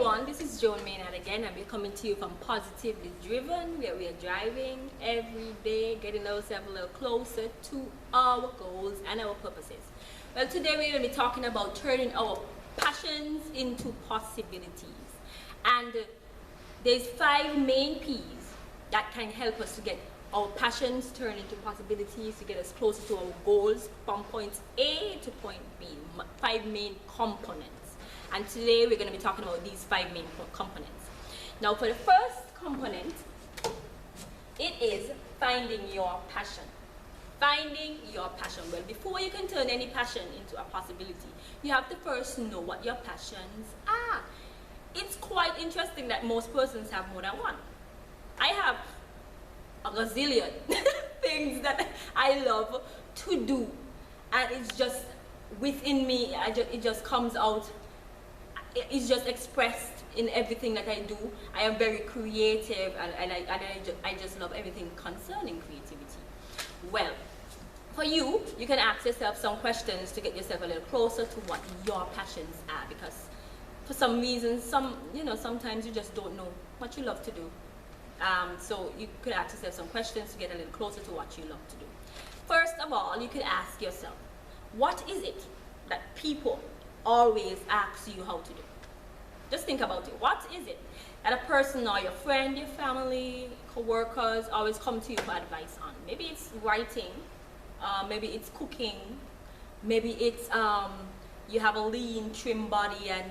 everyone, this is Joan Maynard again, and we're coming to you from Positively Driven, where we are driving every day, getting ourselves a little closer to our goals and our purposes. Well, today we're going to be talking about turning our passions into possibilities. And there's 5 main P's that can help us to get our passions turned into possibilities, to get us closer to our goals from point A to point B. 5 main components. And today we're going to be talking about these 5 main components. Now, for the first component, it is finding your passion. Finding your passion. Well, before you can turn any passion into a possibility, you have to first know what your passions are. It's quite interesting that most persons have more than one. I have a gazillion things that I love to do, and it's just within me. It just comes out. It's just expressed in everything that I do. I am very creative, and I just love everything concerning creativity. Well, for you can ask yourself some questions to get yourself a little closer to what your passions are, because for some reason, sometimes you just don't know what you love to do. So you could ask yourself some questions to get a little closer to what you love to do. First of all, you could ask yourself, what is it that people always ask you how to do? Just think about it. What is it that a person or your friend, your family, co-workers always come to you for advice on? Maybe it's writing, maybe it's cooking, maybe it's you have a lean, trim body, and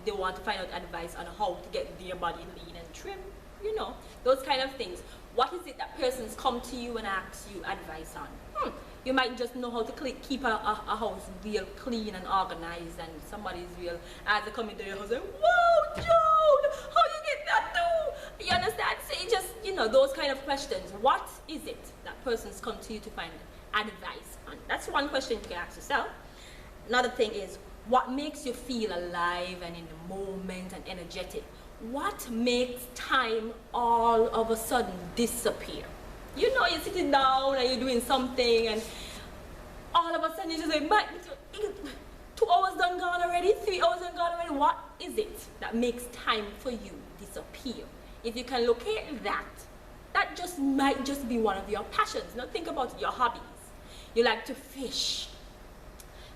they want to find out advice on how to get their body lean and trim. Those kind of things. What is it that persons come to you and ask you advice on? You might just know how to keep a house real clean and organized, and somebody's real, as they come into your house, like, whoa, Joan, how you get that too? You understand? So it just, those kind of questions. What is it that persons come to you to find advice on? That's one question you can ask yourself. Another thing is, what makes you feel alive and in the moment and energetic? What makes time all of a sudden disappear? You're sitting down and you're doing something, and all of a sudden you're just like, but 2 hours done gone already, 3 hours done gone already. What is it that makes time for you disappear? If you can locate that, that just might just be one of your passions. Now think about your hobbies. You like to fish.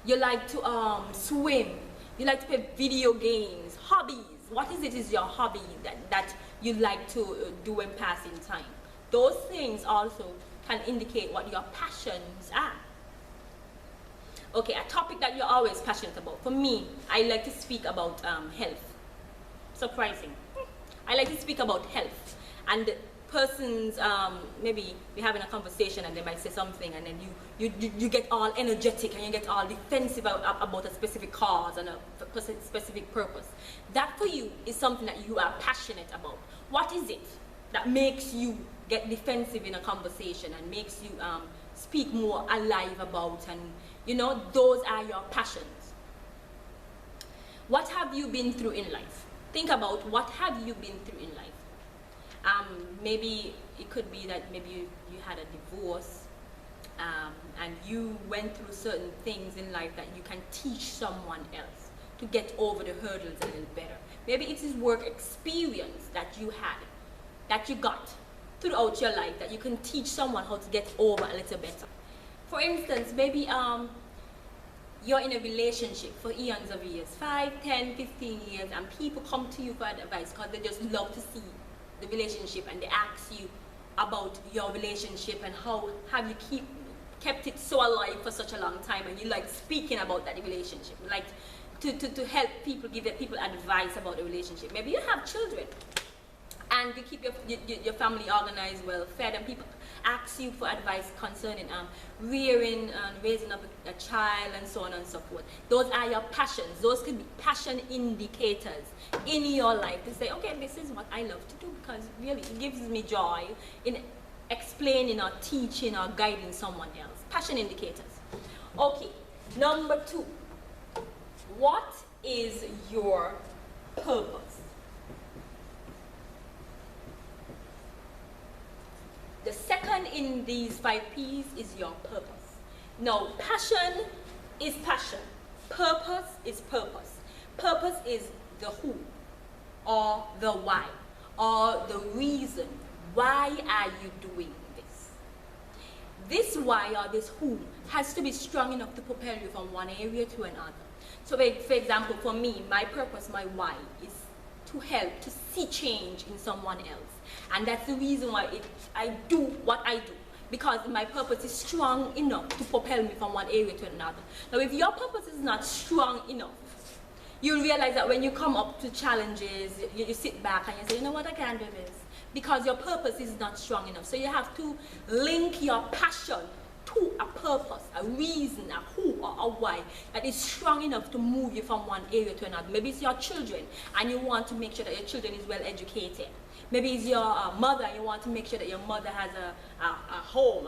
You like to swim. You like to play video games. Hobbies. What is your hobby that you like to do when passing time? Those things also can indicate what your passions are. Okay, a topic that you're always passionate about. For me, I like to speak about health. Surprising. I like to speak about health. And persons, maybe we're having a conversation and they might say something, and then you get all energetic and you get all defensive about a specific cause and a specific purpose. That for you is something that you are passionate about. What is it that makes you get defensive in a conversation and makes you speak more alive about, and those are your passions. What have you been through in life? Think about what have you been through in life. Maybe it could be that maybe you had a divorce, and you went through certain things in life that you can teach someone else to get over the hurdles a little better. Maybe it is work experience that you had, that you got throughout your life, that you can teach someone how to get over a little better. For instance, maybe you're in a relationship for eons of years, 5, 10, 15 years, and people come to you for advice because they just love to see the relationship, and they ask you about your relationship and how have you kept it so alive for such a long time, and you like speaking about that relationship. You like to help people, give people advice about the relationship. Maybe you have children and you keep your family organized, well fed, and people ask you for advice concerning rearing and raising up a child and so on and so forth. Those are your passions. Those could be passion indicators in your life to say, okay, this is what I love to do because really it gives me joy in explaining or teaching or guiding someone else. Passion indicators. Okay, number 2. What is your purpose? The second in these 5 P's is your purpose. Now, passion is passion. Purpose is purpose. Purpose is the who. or the why, or the reason. Why are you doing this? This why or this who has to be strong enough to propel you from one area to another. So for example, for me, my purpose, my why is to help to see change in someone else. And that's the reason why I do what I do. Because my purpose is strong enough to propel me from one area to another. Now, if your purpose is not strong enough, you'll realize that when you come up to challenges, you sit back and you say, you know what, I can't do this. Because your purpose is not strong enough. So you have to link your passion to a purpose, a reason, a who or a why that is strong enough to move you from one area to another. Maybe it's your children and you want to make sure that your children is well educated. Maybe it's your mother and you want to make sure that your mother has a home.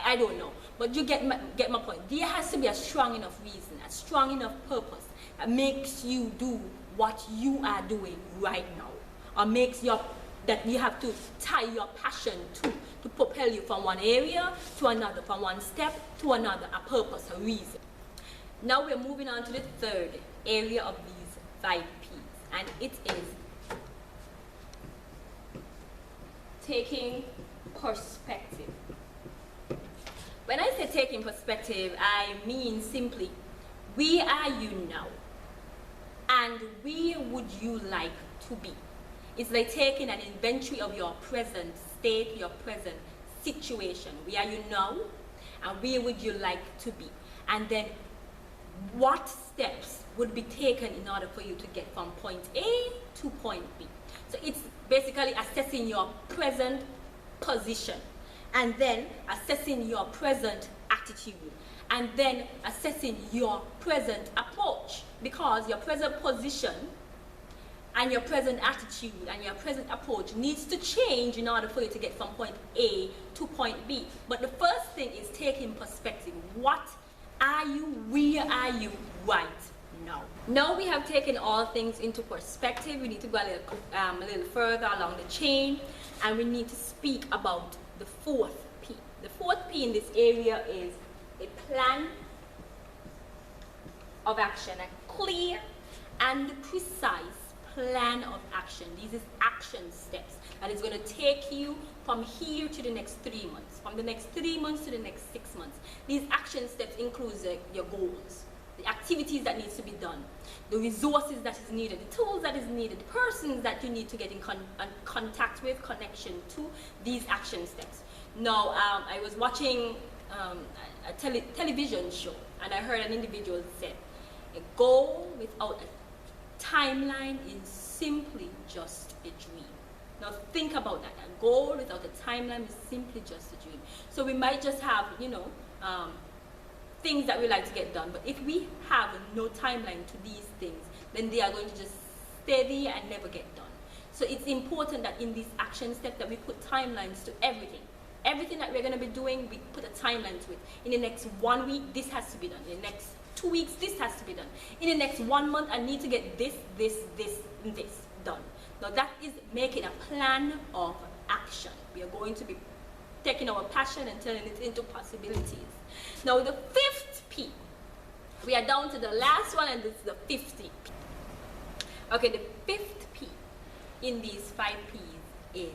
I don't know. But you get my point. There has to be a strong enough reason, a strong enough purpose that makes you do what you are doing right now. Or makes that you have to tie your passion to propel you from one area to another, from one step to another, a purpose, a reason. Now we're moving on to the third area of these 5 P's, and it is taking perspective. When I say taking perspective, I mean simply, where are you now? And where would you like to be? It's like taking an inventory of your present state, your present situation. Where are you now? And where would you like to be? And then what steps would be taken in order for you to get from point A to point B? So it's basically assessing your present position, and then assessing your present attitude, and then assessing your present approach, because your present position and your present attitude and your present approach needs to change in order for you to get from point A to point B. But the first thing is taking perspective. What are you? Where are you right now? Now we have taken all things into perspective. We need to go a little further along the chain, and we need to speak about the 4th P. The 4th P in this area is a plan of action, a clear and precise plan of action. These is action steps that is going to take you from here to the next 3 months, from the next 3 months to the next 6 months. These action steps include your goals, the activities that needs to be done, the resources that is needed, the tools that is needed, the persons that you need to get in contact with, connection to these action steps. Now, I was watching a television show, and I heard an individual say, a goal without a timeline is simply just a dream. Now think about that. A goal without a timeline is simply just a dream. So we might just have, things that we like to get done, but if we have no timeline to these things, then they are going to just stay there and never get done. So it's important that in these action steps that we put timelines to everything. Everything that we're going to be doing, we put a timeline to it. In the next 1 week, this has to be done. In the next 2 weeks, this has to be done. In the next 1 month, I need to get this, and this done. Now that is making a plan of action. We are going to be taking our passion and turning it into possibilities. Now the 5th P, we are down to the last one, and this is the 5th P. Okay, the 5th P in these 5 P's is,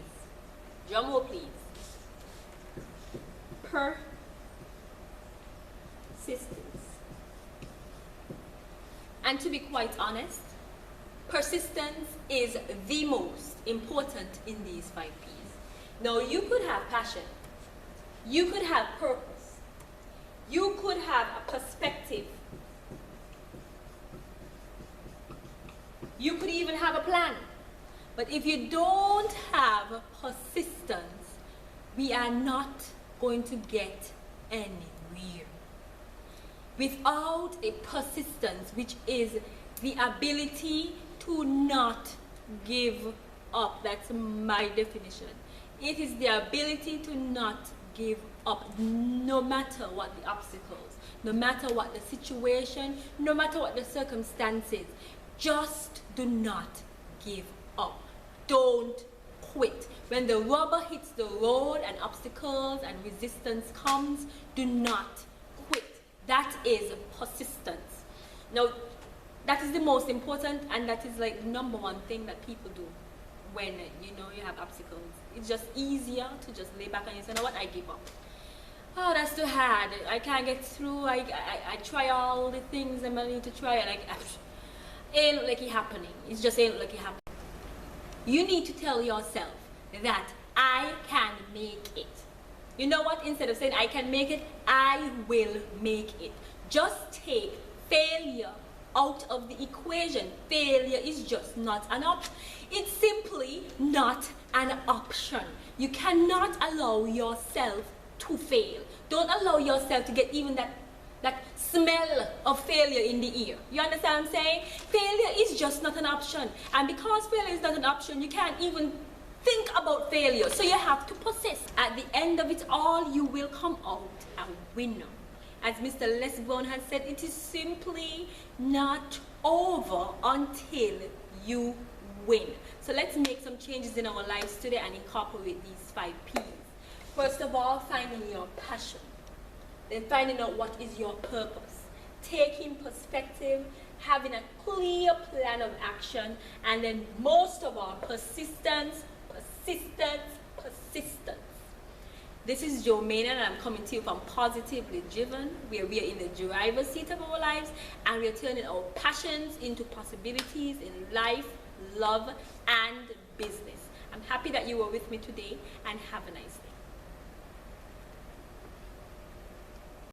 drum roll please, persistence. And to be quite honest, persistence is the most important in these 5 P's. Now you could have passion, you could have purpose, you could have a perspective, you could even have a plan. But if you don't have persistence, we are not going to get anywhere. Without a persistence, which is the ability to not give up, that's my definition. It is the ability to not give up, no matter what the obstacles, no matter what the situation, no matter what the circumstances. Just do not give up. Don't quit. When the rubber hits the road and obstacles and resistance comes, do not quit. That is persistence. Now, That is the most important, and that is like the number one thing that people do when you know you have obstacles. It's just easier to just lay back and you say, you know what, I give up. Oh, that's too hard. I can't get through. I try all the things I'm need to try, and ain't look like it happening. It's just ain't look like it happening. You need to tell yourself that I can make it. You know what? Instead of saying I can make it, I will make it. Just take failure out of the equation. Failure is just not an option. It's simply not an option. You cannot allow yourself to fail. Don't allow yourself to get even that smell of failure in the ear. You understand what I'm saying? Failure is just not an option. And because failure is not an option, you can't even think about failure. So you have to persist. At the end of it all, you will come out a winner. As Mr. Les Brown has said, it is simply not over until you win. So let's make some changes in our lives today and incorporate these 5 P's. First of all, finding your passion. Then finding out what is your purpose. Taking perspective, having a clear plan of action, and then most of all, persistence, persistence, persistence. This is Jo Maynard, and I'm coming to you from Positively Driven, where we are in the driver's seat of our lives, and we are turning our passions into possibilities in life, love, and business. I'm happy that you were with me today, and have a nice day.